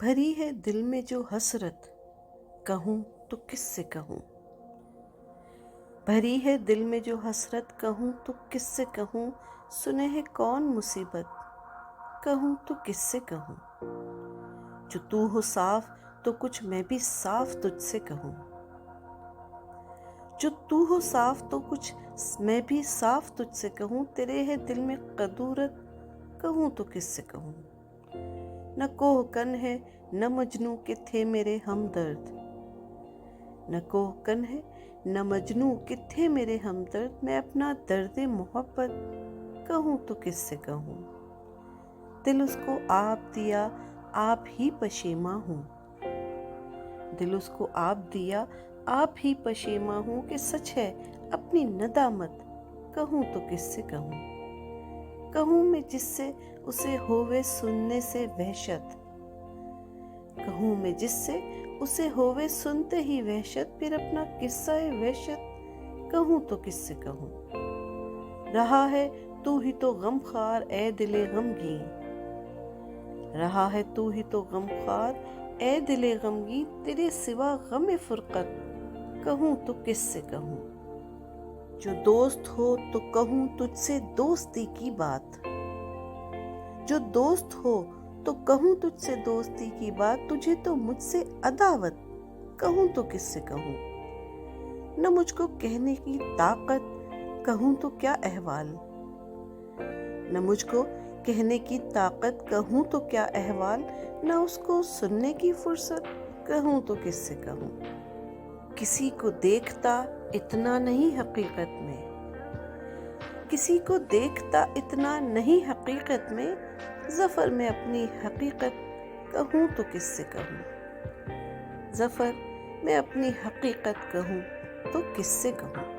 بھری ہے دل میں جو حسرت، کہوں تو کس سے کہوں؟ بھری ہے دل میں جو حسرت، کہوں تو کس سے کہوں؟ سنے ہے کون مصیبت، کہوں تو کس سے کہوں؟ جو تو ہو صاف تو کچھ میں بھی صاف تجھ سے کہوں۔ جو تو ہو صاف تو کچھ میں بھی صاف تجھ سے کہوں۔ تیرے ہے دل میں قدورت، کہوں تو کس سے کہوں؟ نہ کوہ کن ہے نہ مجنوں کہ تھے میرے ہمدرد، نہ کوہ کن ہے نہ مجنوں کہ تھے میرے ہمدرد۔ میں اپنا درد محبت کہوں تو کس سے کہوں؟ دل اس کو آپ دیا آپ ہی پشیماں ہوں، دل اس کو آپ دیا آپ ہی پشیماں ہوں کہ سچ ہے اپنی ندامت، کہوں تو کس سے کہوں؟ کہوں میں جس سے اسے ہووے سننے سے وحشت، کہوں میں جس سے اسے ہووے سنتے ہی وحشت، پھر اپنا قصہ وحشت کہوں تو کس سے کہوں؟ رہا ہے تو ہی تو غم خوار اے دل غمگین، رہا ہے تو ہی تو غم خوار اے دل غمگین، تیرے سوا غم فرقت کہوں تو کس سے کہوں؟ جو دوست ہو تو کہوں تجھ سے دوستی کی بات، جو دوست ہو تو کہوں تجھ سے دوستی کی بات، تجھے تو مجھ سے عداوت کہوں تو کس سے کہوں؟ نہ مجھ کو کہنے کی طاقت کہوں تو کیا احوال، نہ مجھ کو کہنے کی طاقت کہوں تو کیا احوال، نہ اس کو سننے کی فرصت کہوں تو کس سے کہوں؟ کسی کو دیکھتا اتنا نہیں حقیقت میں، کسی کو دیکھتا اتنا نہیں حقیقت میں، ظفر میں اپنی حقیقت کہوں تو کس سے کہوں؟ ظفر میں اپنی حقیقت کہوں تو کس سے کہوں؟